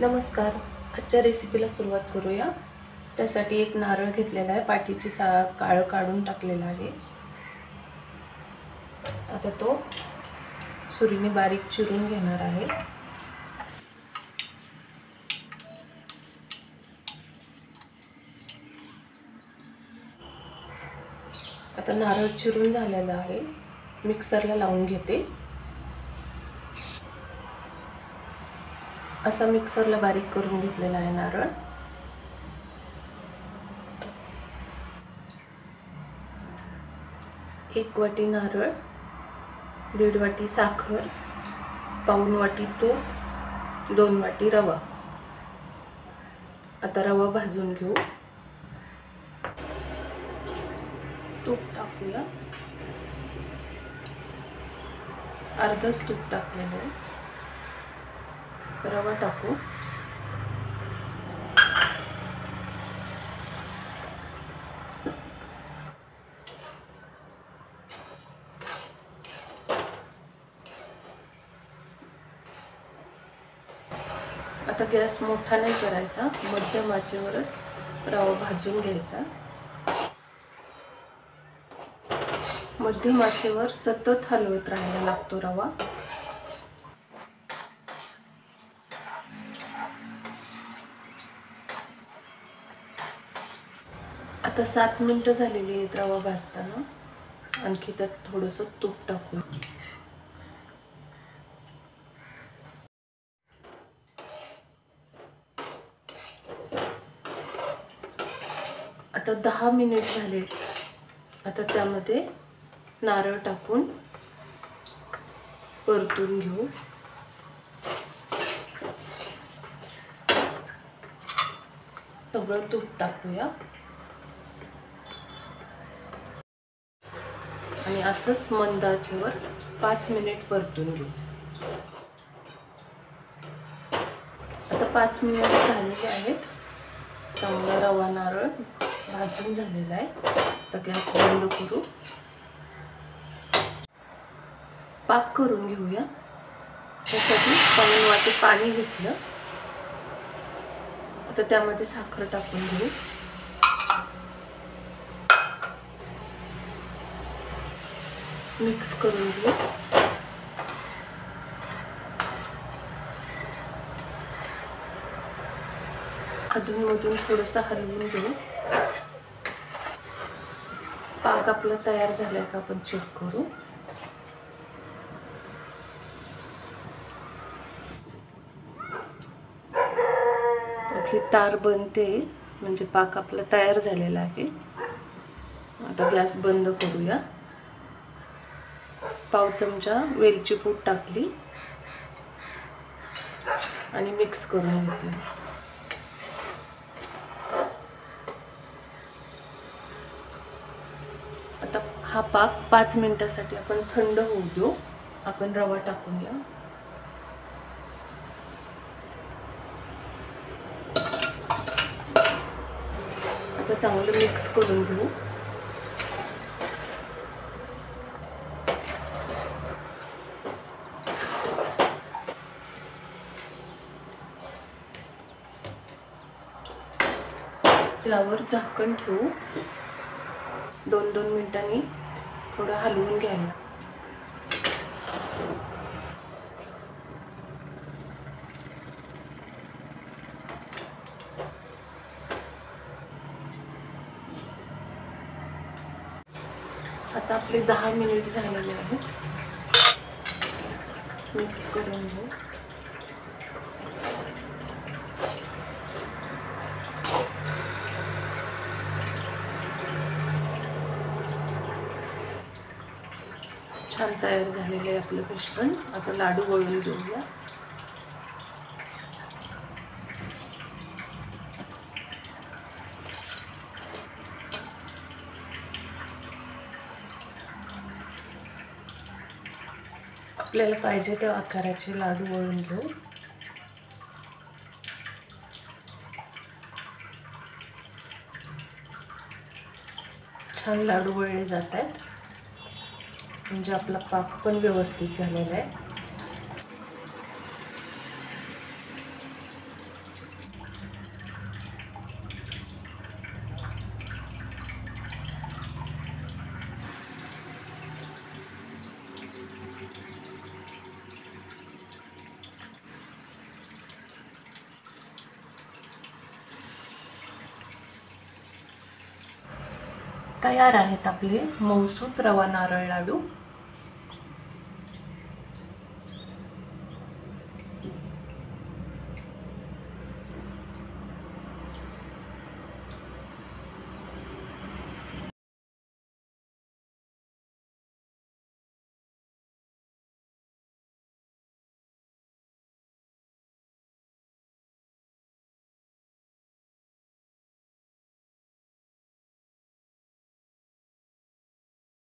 नमस्कार. आजच्या रेसिपीला सुरुवात करूया. त्यासाठी एक नारळ घेतलेला आहे, पाठीची काळं काढून टाकलेला आहे. आता तो सुरीने बारीक चिरून घेणार आहे. आता नारळ चिरून झालेला आहे, मिक्सरला लावून घेते. असा मिक्सरला बारीक करून घेतलेला आहे नारळ. एक वाटी नारळ, 1.5 वाटी साखर, पाऊण वाटी तूप, 2 वाटी रवा. आता रवा भाजून घेऊ. तूप टाकूया. अर्धच तूप टाकलेलं आहे. रवा टाकू. आता गॅस मोठा नाही करायचा, मध्यम आचेवरच रवा भाजून घ्यायचा. मध्यम आचेवर सतत हलवत राहायला लागतो रवा. आता 7 मिनिटं झालेली आहेत रवा भाजताना. आणखी त्यात थोडंसं तूप टाकू. आता 10 मिनिट झाले. आता त्यामध्ये नारळ टाकून परतून घेऊ. सगळं तूप टाकूया आणि असंच मंद आचेवर 5 मिनिट परतून घेऊ. आता 5 मिनिट झालेले आहेत. चांगला रवा नारळ भाजून झालेला आहे. तर गॅस बंद करू. पाक करून घेऊया. त्यासाठी 1 वाटी पाणी घेतलं. आता त्यामध्ये साखर टाकून घेऊ. मिक्स करून घेऊ. अधूनमधून थोडंसं हलवून घेऊ. पाक आपला तयार झालाय का आपण चेक करू. आपली तार बनते म्हणजे पाक आपला तयार झालेला आहे. आता गॅस बंद करूया. पाव चमचा वेलची पूड टाकली आणि मिक्स करून घेतलं. आता हा पाक 5 मिनिटासाठी आपण थंड होऊ देऊ. आपण रवा टाकून घ्या. आता चांगलं मिक्स करून घेऊ. त्यावर झाकण ठेवू. 2-2 मिनिटांनी थोडं हलवून घ्यायला. आता आपले 10 मिनिट झालेले आहेत. मिक्स करून घेऊ. छान तयार झालेले आहे आपलं मिश्रण. आता लाडू वळून घेऊया. आपल्याला पाहिजे त्या आकाराचे लाडू वळून घेऊ. छान लाडू वळले जात आहेत. म्हणजे आपला पाक पण व्यवस्थित झालेला आहे. तयार आहेत आपले मऊसूत रवा नारळ लाडू.